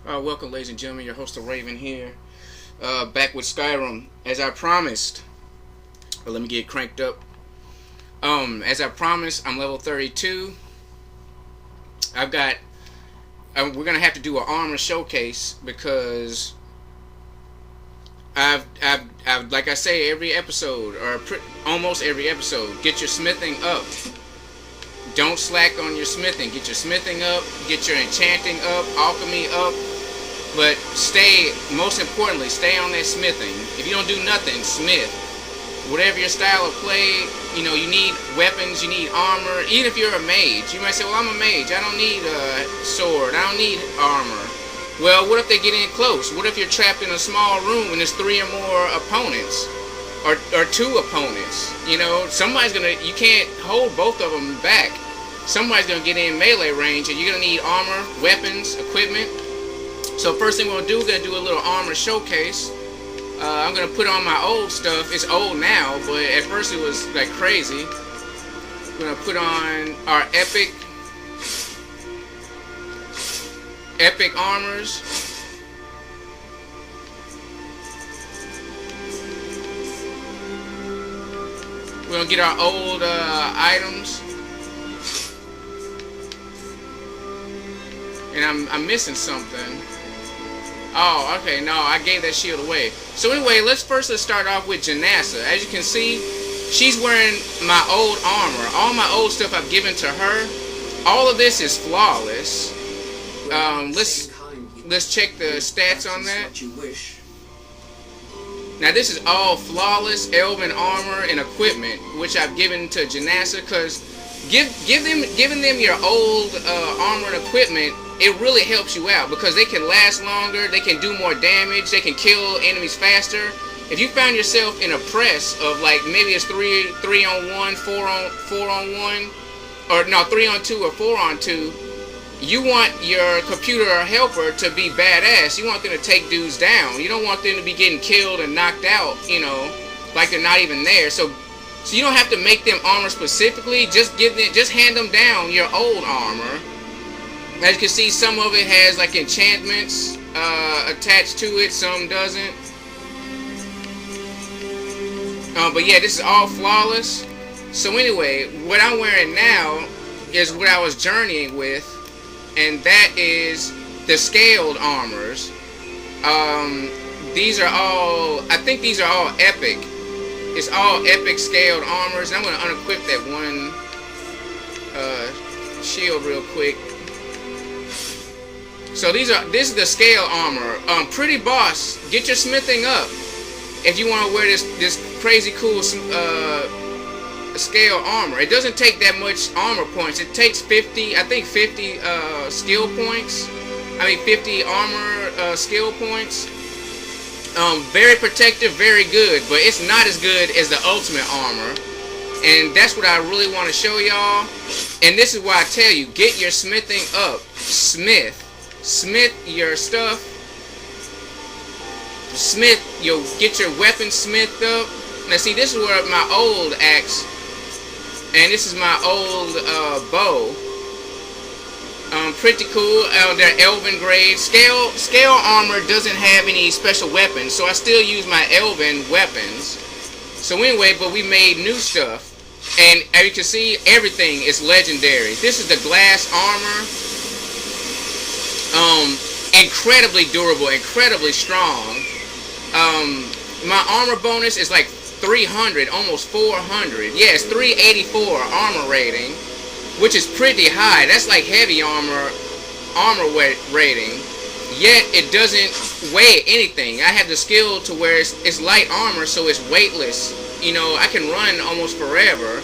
Welcome, ladies and gentlemen. Your host, the Raven here, back with Skyrim, as I promised. Let me get cranked up. As I promised, I'm level 32. I've got. We're gonna have to do an armor showcase because like I say, every episode or almost every episode, get your smithing up. Don't slack on your smithing. Get your smithing up. Get your enchanting up. Alchemy up. But most importantly, stay on that smithing. If you don't do nothing, smith. Whatever your style of play, you need weapons, you need armor. Even if you're a mage, you might say, well, I'm a mage. I don't need a sword. I don't need armor. Well, what if they get in close? What if you're trapped in a small room and there's 3 or more opponents? Or 2 opponents? Somebody's gonna, you can't hold both of them back. Somebody's gonna get in melee range and you're gonna need armor, weapons, equipment. So first thing we're going to do, we're going to do a little armor showcase. I'm going to put on my old stuff. It's old now, but at first it was like crazy. We're going to put on our epic armors. We're going to get our old items. And I'm missing something. Oh, okay, no, I gave that shield away. So anyway, let's start off with Janassa. As you can see, she's wearing my old armor. All my old stuff I've given to her. All of this is flawless. Let's check the stats on that. Now this is all flawless elven armor and equipment, which I've given to Janassa, because giving them your old armor and equipment, it really helps you out because they can last longer, they can do more damage, they can kill enemies faster. If you found yourself in a press of like maybe it's 3 on 1, 4 on 1, or no, 3 on 2 or 4 on 2, you want your computer or helper to be badass. You want them to take dudes down. You don't want them to be getting killed and knocked out, like they're not even there. So you don't have to make them armor specifically. Just hand them down your old armor. As you can see, some of it has like enchantments attached to it, some doesn't. But yeah, this is all flawless. So anyway, what I'm wearing now is what I was journeying with, and that is the scaled armors. I think these are all epic. It's all epic scaled armors. And I'm going to unequip that one shield real quick. So this is the scale armor. Pretty boss, get your smithing up if you want to wear this crazy cool scale armor. It doesn't take that much armor points. It takes 50 skill points. 50 armor skill points. Very protective, very good, but it's not as good as the ultimate armor. And that's what I really want to show y'all. And this is why I tell you, get your smithing up. Smith your stuff. Get your weapon smithed up. Now see, this is where my old axe, and this is my old bow. Pretty cool. They're elven grade. Scale armor doesn't have any special weapons, so I still use my elven weapons. So anyway, but we made new stuff, and as you can see, everything is legendary. This is the glass armor. Incredibly durable, incredibly strong. My armor bonus is like 300, almost 400. Yeah, it's 384 armor rating, which is pretty high. That's like heavy armor rating. Yet it doesn't weigh anything. I have the skill to where it's light armor, so it's weightless. I can run almost forever.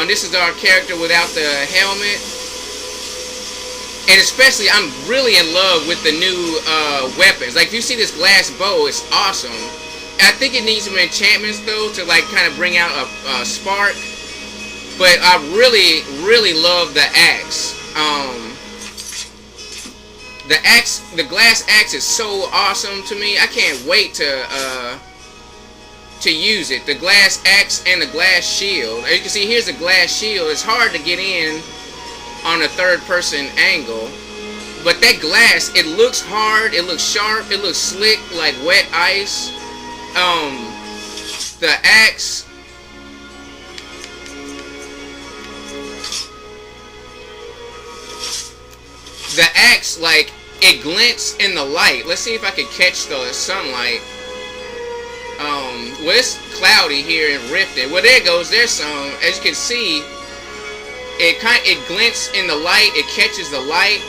This is our character without the helmet. And especially, I'm really in love with the new weapons. Like, if you see this glass bow, it's awesome. I think it needs some enchantments, though, to, like, kind of bring out a spark. But I really, really love the axe. The glass axe is so awesome to me. I can't wait to use it. The glass axe and the glass shield. As you can see, here's the glass shield. It's hard to get in on a third-person angle. But that glass, it looks hard, it looks sharp, it looks slick, like wet ice. The axe, like, it glints in the light. Let's see if I can catch the sunlight. Well, it's cloudy here in Riften. Well, there it goes. There's some. As you can see, it glints in the light. It catches the light.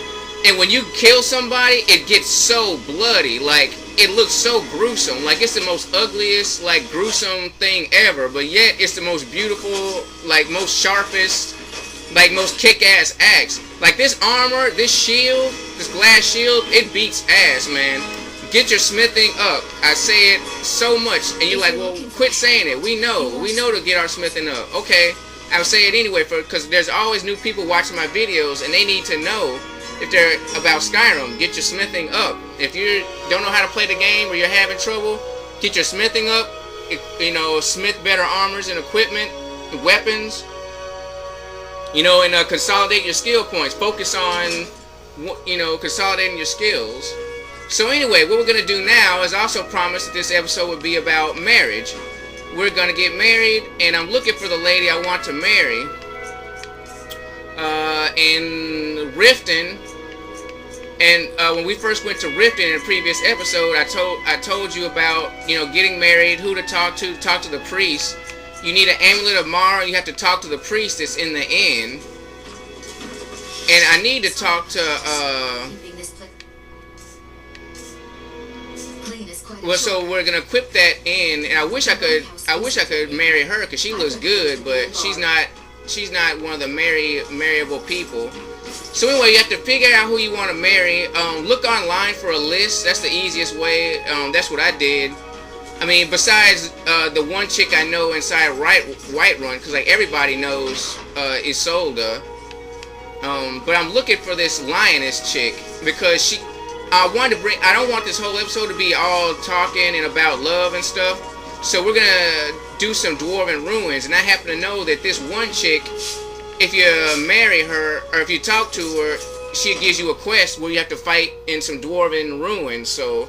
And when you kill somebody, it gets so bloody. Like, it looks so gruesome. Like, it's the most ugliest, like, gruesome thing ever. But yet, it's the most beautiful, like, most sharpest, like, most kick-ass axe. Like, this armor, this shield, this glass shield, it beats ass, man. Get your smithing up. I say it so much, and you're like, well, quit saying it. We know to get our smithing up. Okay, I'll say it anyway, because there's always new people watching my videos, and they need to know if they're about Skyrim. Get your smithing up. If you don't know how to play the game or you're having trouble, get your smithing up. You know, smith better armors and equipment, weapons. You know, and consolidate your skill points. Focus on, you know, consolidating your skills. So anyway, what we're going to do now is also promise that this episode would be about marriage. We're going to get married, and I'm looking for the lady I want to marry. In Riften. And when we first went to Riften in a previous episode, I told you about, you know, getting married, who to talk to the priest. You need an amulet of Mara. You have to talk to the priest that's in the inn. And I need to talk to, well, so we're gonna equip that inn, and I wish I could marry her, because she looks good, but she's not one of the marryable people. So anyway, you have to figure out who you want to marry. Look online for a list. That's the easiest way. That's what I did. I mean, besides the one chick I know inside Whiterun, because like everybody knows Isolde. But I'm looking for this lioness chick, because I don't want this whole episode to be all talking and about love and stuff. So we're gonna do some Dwarven ruins, and I happen to know that this one chick, if you marry her or if you talk to her, she gives you a quest where you have to fight in some Dwarven ruins. So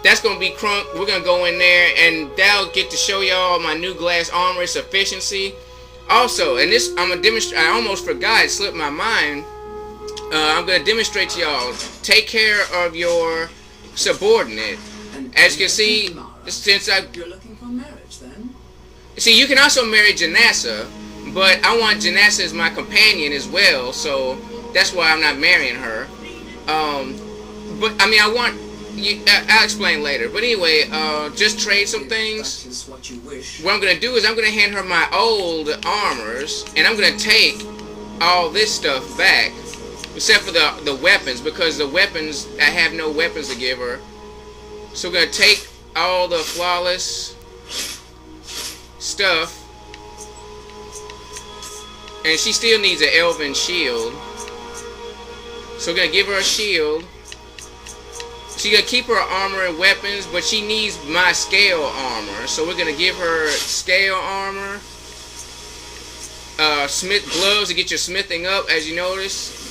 that's gonna be crunk. We're gonna go in there, and that'll get to show y'all my new glass armor, its efficiency. Also, and this I'm gonna demonstrate. I almost forgot; it slipped my mind. I'm gonna demonstrate to y'all. Take care of your subordinate. As you can see, since you're looking for marriage, then. See, you can also marry Janassa, but I want Janassa as my companion as well. So that's why I'm not marrying her. But I mean, I'll explain later. But anyway, just trade some things. What I'm gonna do is I'm gonna hand her my old armors, and I'm gonna take all this stuff back. Except for the weapons, because the weapons, I have no weapons to give her. So we're going to take all the flawless stuff. And she still needs an elven shield. So we're going to give her a shield. She's going to keep her armor and weapons, but she needs my scale armor. So we're going to give her scale armor. Smith gloves to get your smithing up, as you notice.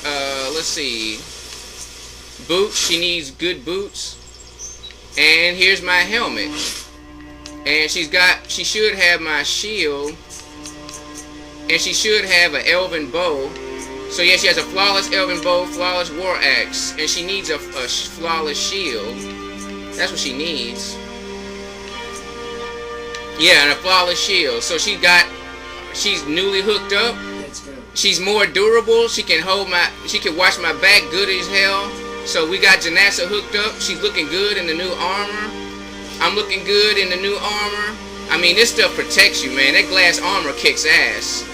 Let's see. Boots. She needs good boots. And here's my helmet. And she should have my shield. And she should have an elven bow. So yeah, she has a flawless elven bow, flawless war axe, and she needs a flawless shield. That's what she needs. Yeah, and a flawless shield. So she's newly hooked up. She's more durable. She can watch my back good as hell. So we got Janassa hooked up. She's looking good in the new armor. I'm looking good in the new armor. I mean, this stuff protects you, man. That glass armor kicks ass.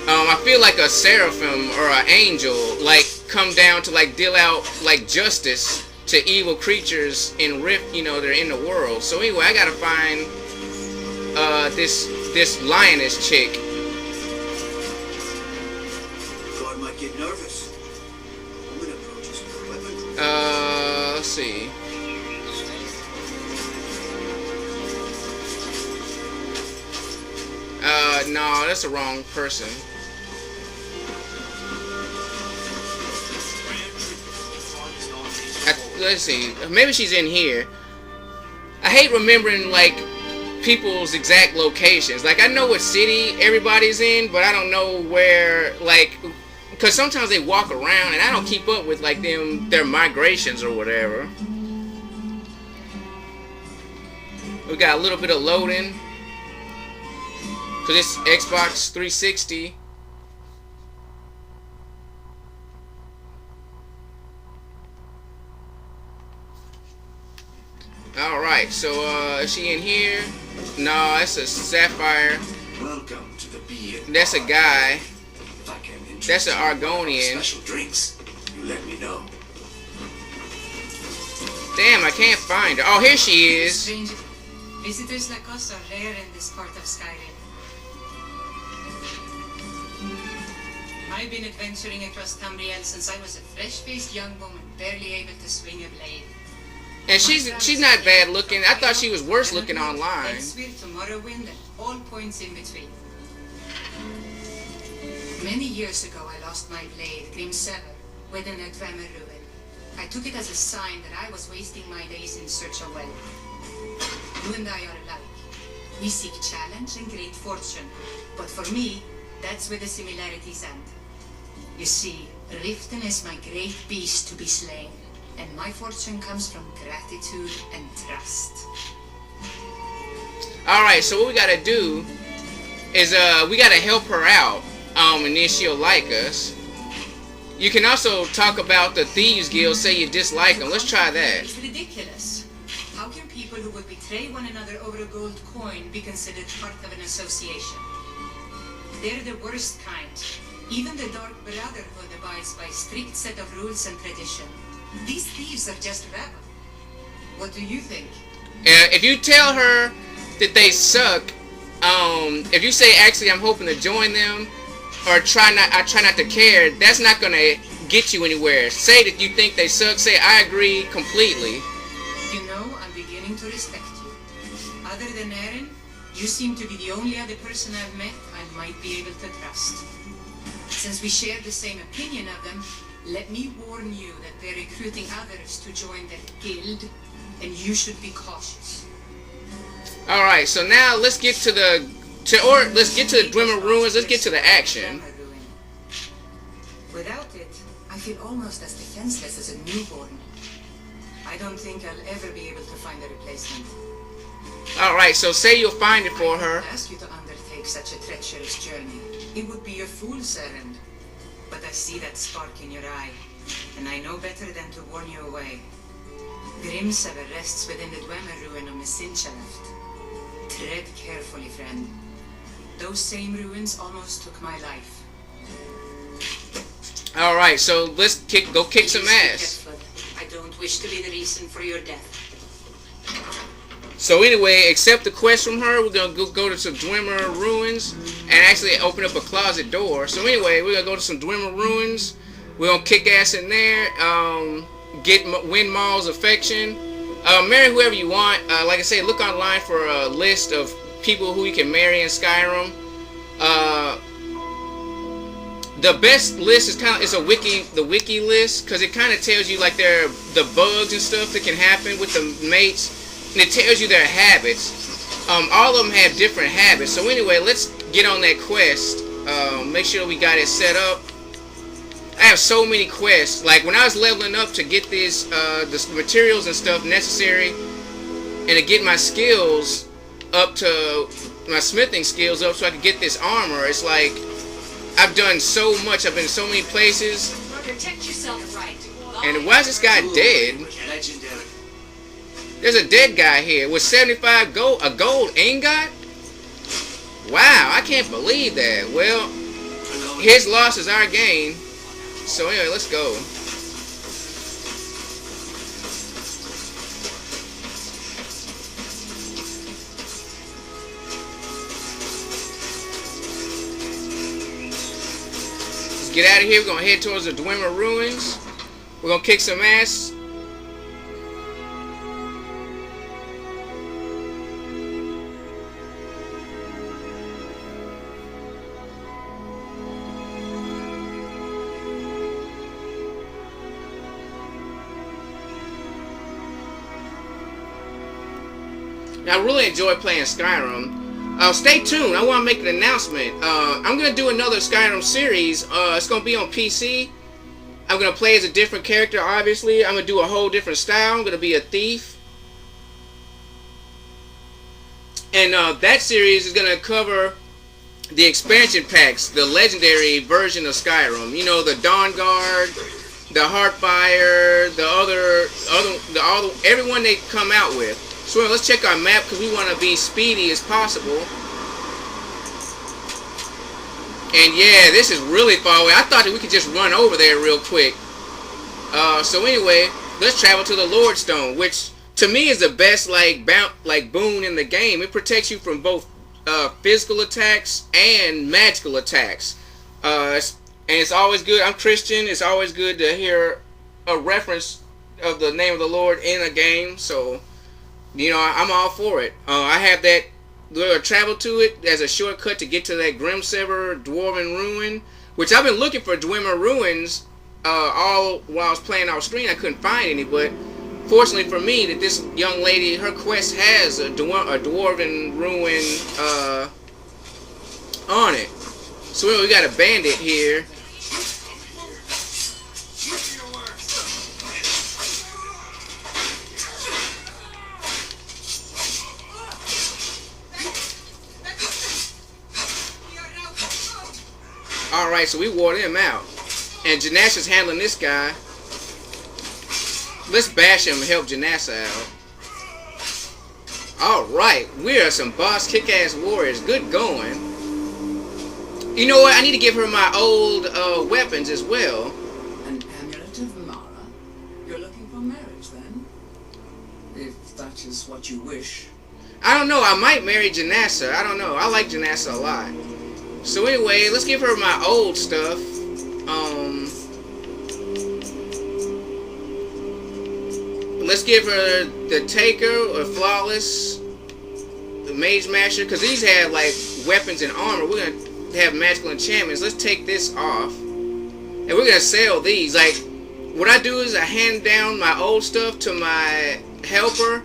I feel like a seraphim or an angel, like, come down to, like, deal out, like, justice to evil creatures in Rift, you know, they're in the world. So anyway, I gotta find this lioness chick. Get nervous. Woman approaches with weapon. Let's see. No, that's the wrong person. let's see. Maybe she's in here. I hate remembering like people's exact locations. Like I know what city everybody's in, but I don't know where. Like, because sometimes they walk around, and I don't keep up with like their migrations or whatever. We got a little bit of loading. Cause it's Xbox 360. Alright, so is she in here? No, that's a Sapphire. Welcome to the Bee. That's a guy. If I can interest That's an you in Argonian. Special drinks. You let me know. Damn, I can't find her. Oh, here she is. Stranger, visitors like us are rare in this part of Skyrim. I've been adventuring across Tamriel since I was a fresh-faced young woman, barely able to swing a blade. And she's not bad looking. I thought she was worse looking online. Elsewhere to Morrowind and all points in between. Many years ago, I lost my blade, P.27, within a Dwarven ruin. I took it as a sign that I was wasting my days in search of wealth. You and I are alike. We seek challenge and great fortune, but for me, that's where the similarities end. You see, Riften is my great beast to be slain, and my fortune comes from gratitude and trust. Alright, so what we gotta do is we gotta help her out, and then she'll like us. You can also talk about the Thieves Guild, say you dislike them. Let's try that. It's ridiculous. How can people who would betray one another over a gold coin be considered part of an association? They're the worst kind. Even the Dark Brotherhood abides by a strict set of rules and tradition. These thieves are just rabble. What do you think? If you tell her that they suck, if you say actually I'm hoping to join them, or I try not to care, that's not gonna get you anywhere. Say that you think they suck. Say I agree completely. You know, I'm beginning to respect you. Other than Aaron, you seem to be the only other person I've met I might be able to trust. Since we share the same opinion of them, let me warn you that they're recruiting others to join their guild, and you should be cautious. All right, so now let's get to the Dwemer Ruins. Let's get to the action. Without it, I feel almost as defenseless as a newborn. I don't think I'll ever be able to find a replacement. All right, so say you'll find it for I her. didn't ask you to undertake such a treacherous journey. It would be a fool's errand. But I see that spark in your eye, and I know better than to warn you away. Grimsaber rests within the Dwemer ruin of Sentientsword. Tread carefully, friend. Those same ruins almost took my life. All right, so let's go kick some ass. I don't wish to be the reason for your death. So anyway, accept the quest from her. We're gonna go to some Dwemer Ruins and actually open up a closet door. So anyway, we're gonna go to some Dwemer Ruins. We're gonna kick ass in there. Win Maul's affection. Marry whoever you want. Like I say, look online for a list of people who you can marry in Skyrim. The best list is the wiki list, because it kind of tells you like the bugs and stuff that can happen with the mates. And it tells you their habits. All of them have different habits. So anyway, let's get on that quest. Make sure we got it set up. I have so many quests. Like when I was leveling up to get this, the materials and stuff necessary, and to get my skills up to my smithing skills up, so I could get this armor. It's like I've done so much. I've been so many places. Protect yourself, right? And why is this guy dead? Legendary. There's a dead guy here with 75 gold, a gold ingot? Wow, I can't believe that. Well, his loss is our gain. So anyway, let's go. Let's get out of here. We're going to head towards the Dwemer Ruins. We're going to kick some ass. I really enjoy playing Skyrim. Stay tuned. I want to make an announcement. I'm going to do another Skyrim series. It's going to be on PC. I'm going to play as a different character, obviously. I'm going to do a whole different style. I'm going to be a thief. And that series is going to cover the expansion packs, the legendary version of Skyrim. You know, the Dawnguard, the Heartfire, everyone they come out with. So let's check our map because we want to be speedy as possible. And yeah, this is really far away. I thought that we could just run over there real quick. So anyway, let's travel to the Lordstone, which to me is the best boon in the game. It protects you from both physical attacks and magical attacks. And it's always good. I'm Christian. It's always good to hear a reference of the name of the Lord in a game. So, you know, I'm all for it. I have that travel to it as a shortcut to get to that Grimsever Dwarven Ruin, which I've been looking for Dwemer Ruins all while I was playing off screen. I couldn't find any, but fortunately for me, that this young lady, her quest has a Dwarven Ruin on it. So we got a bandit here. Alright, so we wore them out. And Janassa's handling this guy. Let's bash him and help Janassa out. Alright, we are some boss kick-ass warriors. Good going. You know what? I need to give her my old weapons as well. An amulet of Mara? You're looking for marriage, then? If that is what you wish. I don't know. I might marry Janassa. I don't know. I like Janassa a lot. So anyway, let's give her my old stuff. Let's give her the Taker or Flawless, the Mage Masher, because these have like weapons and armor. We're gonna have magical enchantments. Let's take this off, and we're gonna sell these. Like, what I do is I hand down my old stuff to my helper,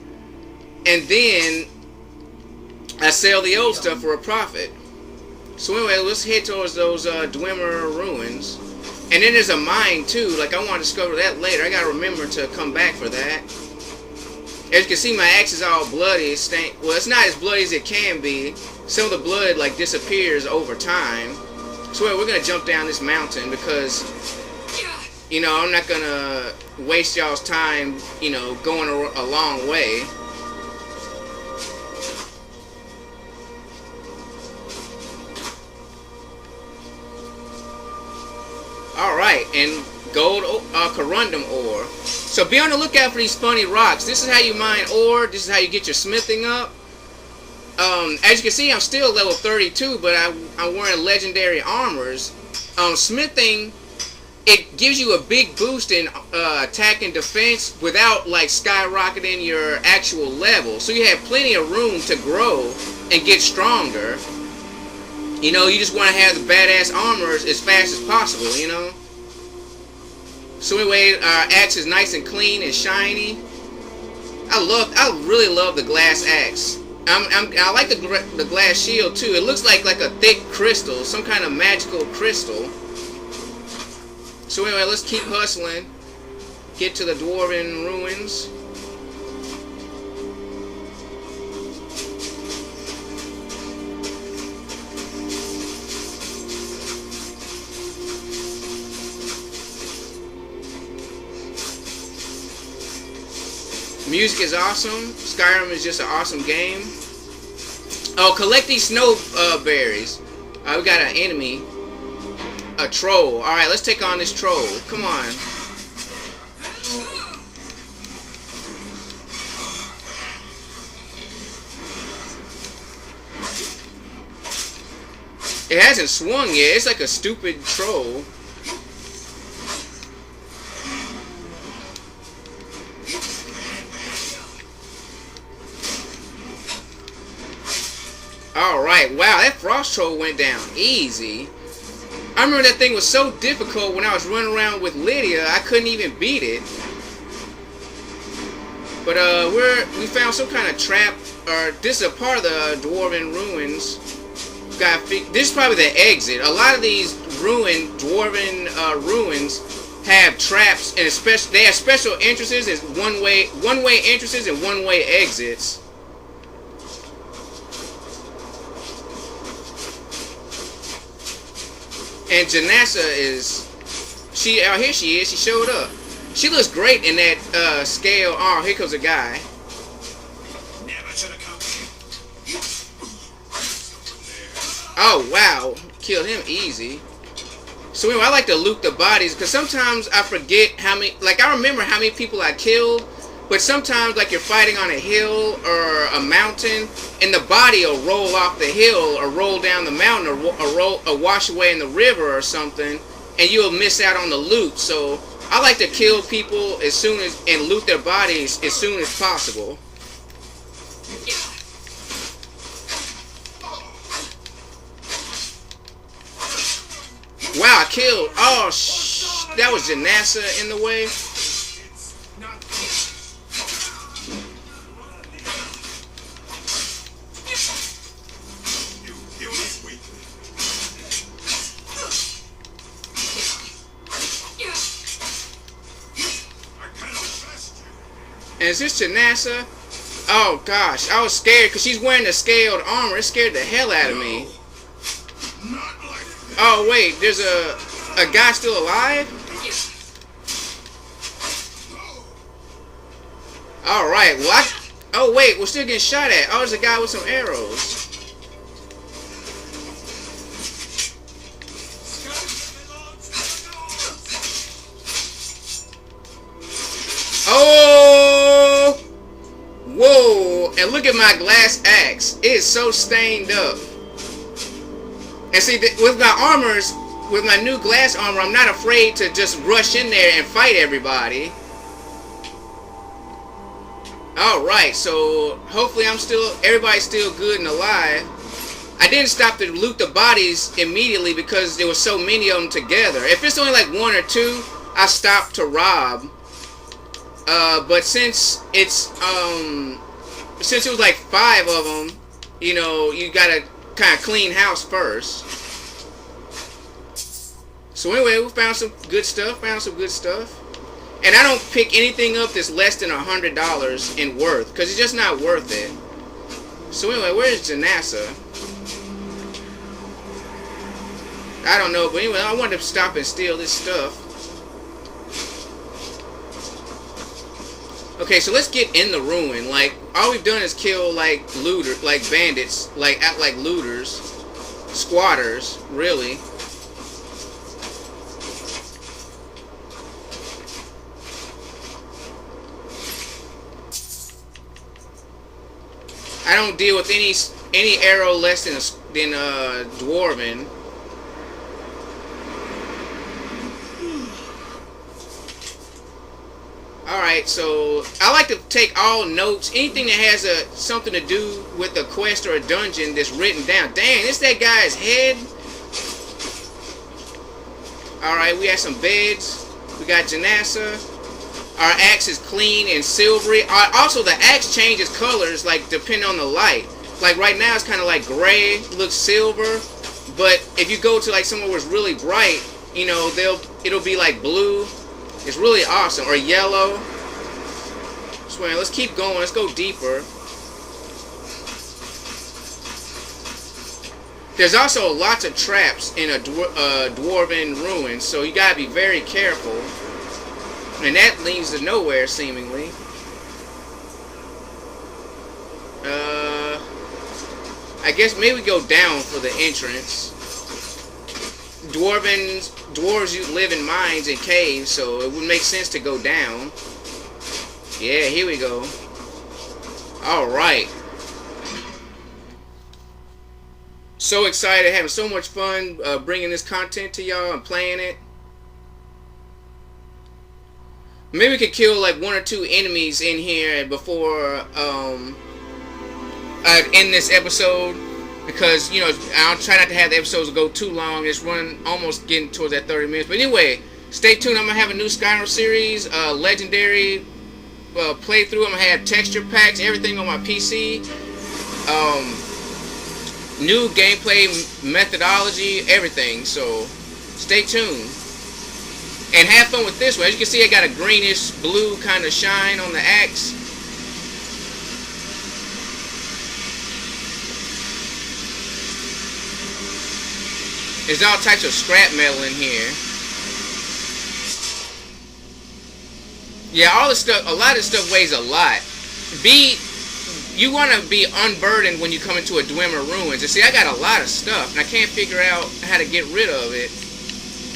and then I sell the old stuff for a profit. So anyway, let's head towards those Dwemer Ruins. And then there's a mine too. Like, I want to discover that later. I gotta remember to come back for that. As you can see, my axe is all bloody. Well, it's not as bloody as it can be. Some of the blood like disappears over time. So anyway, we're gonna jump down this mountain because, you know, I'm not gonna waste y'all's time, you know, going a long way. Alright, and gold corundum ore. So be on the lookout for these funny rocks. This is how you mine ore. This is how you get your smithing up. As you can see, I'm still level 32, but I'm wearing legendary armors. Smithing, it gives you a big boost in attack and defense without like skyrocketing your actual level. So you have plenty of room to grow and get stronger. You know, you just want to have the badass armors as fast as possible, you know? So anyway, our axe is nice and clean and shiny. I really love the glass axe. I like the glass shield too. It looks like a thick crystal, some kind of magical crystal. So anyway, let's keep hustling. Get to the Dwarven Ruins. Music is awesome. Skyrim is just an awesome game. Oh, collect these snow berries. We got an enemy. A troll. Alright, let's take on this troll. Come on. It hasn't swung yet. It's like a stupid troll. Alright, wow, that frost troll went down easy. I remember that thing was so difficult when I was running around with Lydia, I couldn't even beat it. But we found some kind of trap this is a part of the Dwarven ruins. This is probably the exit. A lot of these Dwarven ruins have traps, and especially they have special entrances. It's one-way entrances and one-way exits. And Janessa is oh, here she is. She showed up. She looks great in that scale. Oh, here comes a guy. Oh wow, killed him easy. So anyway, I like to loot the bodies because sometimes I forget how many. Like I remember how many people I killed, but sometimes like you're fighting on a hill or a mountain, and the body will roll off the hill or roll down the mountain or wash away in the river or something, and you'll miss out on the loot. So I like to kill people as soon as and loot their bodies as soon as possible. Wow, I killed. Oh, that was Janassa in the way. And is this Janassa? Oh gosh, I was scared because she's wearing the scaled armor. It scared the hell out of me. Oh wait, there's a guy still alive? Alright, well oh wait, we're still getting shot at. Oh, there's a guy with some arrows. Oh! Whoa! And look at my glass axe. It is so stained up. And see, with my armors, with my new glass armor, I'm not afraid to just rush in there and fight everybody. Alright, so hopefully everybody's still good and alive. I didn't stop to loot the bodies immediately because there were so many of them together. If it's only like one or two, I stopped to rob. But since it was like 5 of them, you know, you gotta kind of clean house first. So anyway, we found some good stuff. And I don't pick anything up that's less than $100 in worth, because it's just not worth it. So anyway, where's Janassa? I don't know, but anyway, I wanted to stop and steal this stuff. Okay, so let's get in the ruin. Like, all we've done is kill, like, bandits, act like looters. Squatters, really. I don't deal with any arrow less than Dwarven. Alright, so I like to take all notes. Anything that has something to do with a quest or a dungeon that's written down. Dang, this that guy's head. Alright, we have some beds. We got Janassa. Our axe is clean and silvery. Also, the axe changes colors, like, depending on the light. Like, right now, it's kind of like gray, looks silver. But if you go to, like, somewhere where it's really bright, you know, it'll be, like, blue. It's really awesome. Or yellow. So, let's keep going. Let's go deeper. There's also lots of traps in a Dwarven ruin, so you gotta be very careful. And that leads to nowhere, seemingly. I guess maybe we go down for the entrance. Dwarves live in mines and caves, so it would make sense to go down. Yeah, here we go. Alright. So excited, having so much fun bringing this content to y'all and playing it. Maybe we could kill like 1 or 2 enemies in here before I end this episode, because, you know, I'll try not to have the episodes go too long. It's running almost getting towards that 30 minutes. But anyway, stay tuned. I'm gonna have a new Skyrim series, legendary playthrough. I'm gonna have texture packs, everything on my PC. new gameplay methodology, everything. So stay tuned and have fun with this one. As you can see, I got a greenish blue kind of shine on the axe. There's all types of scrap metal in here. Yeah, all this stuff, a lot of stuff weighs a lot. You want to be unburdened when you come into a Dwemer Ruins. And see, I got a lot of stuff, and I can't figure out how to get rid of it.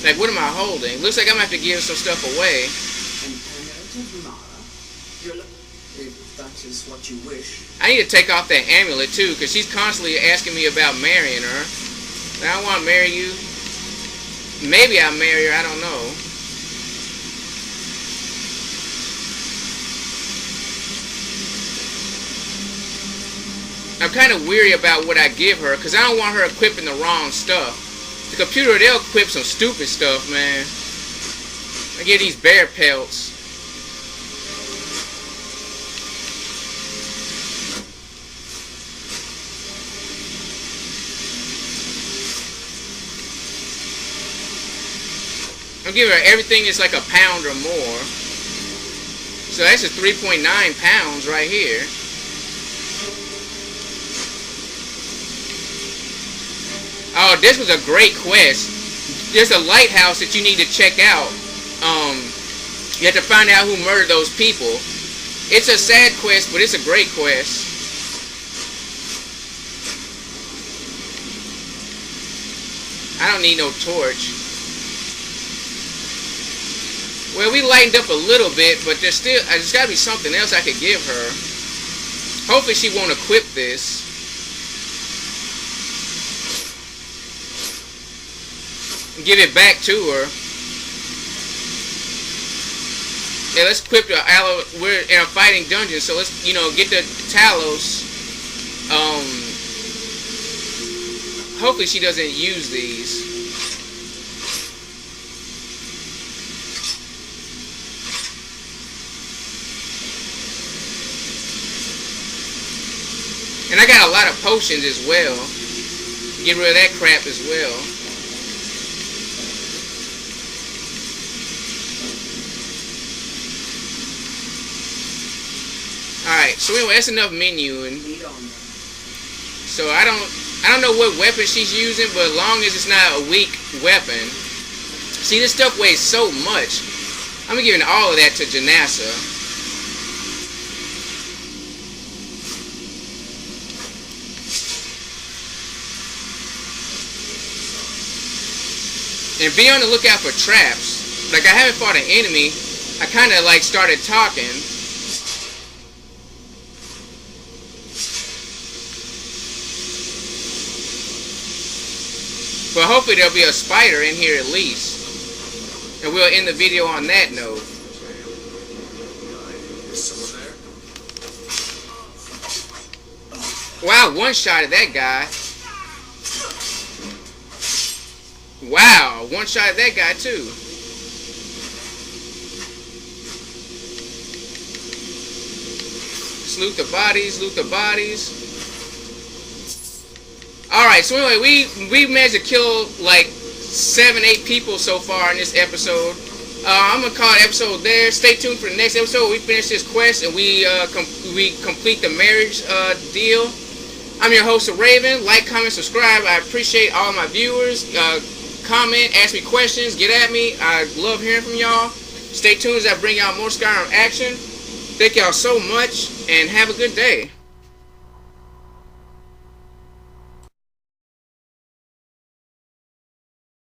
Like, what am I holding? Looks like I'm going to have to give some stuff away. If that is what you wish. I need to take off that amulet, too, because she's constantly asking me about marrying her. I don't want to marry you. Maybe I'll marry her, I don't know. I'm kind of weary about what I give her, because I don't want her equipping the wrong stuff. The computer, they'll equip some stupid stuff, man. I get these bear pelts. I'm giving her everything that's like a pound or more. So that's just 3.9 pounds right here. Oh, this was a great quest. There's a lighthouse that you need to check out. You have to find out who murdered those people. It's a sad quest, but it's a great quest. I don't need no torch. Well, we lightened up a little bit, but there's got to be something else I could give her. Hopefully she won't equip this. Give it back to her. Yeah, let's equip the aloe. We're in a fighting dungeon, so let's, get the Talos. Hopefully she doesn't use these. And I got a lot of potions as well. Get rid of that crap as well. Alright, so anyway, that's enough menuing. So I don't know what weapon she's using, but as long as it's not a weak weapon. See, this stuff weighs so much. I'm giving all of that to Janassa. And be on the lookout for traps. Like, I haven't fought an enemy. I kind of like started talking. But hopefully there'll be a spider in here at least. And we'll end the video on that note. Wow, one shot at that guy. Wow, one shot at that guy too. Just loot the bodies, loot the bodies. Alright, so anyway, we managed to kill like 7-8 people so far in this episode. I'm gonna call it episode there. Stay tuned for the next episode. We finish this quest and we complete the marriage deal. I'm your host, Raven. Like, comment, subscribe. I appreciate all my viewers. Comment, ask me questions, get at me. I love hearing from y'all. Stay tuned as I bring y'all more Skyrim action. Thank y'all so much, and have a good day.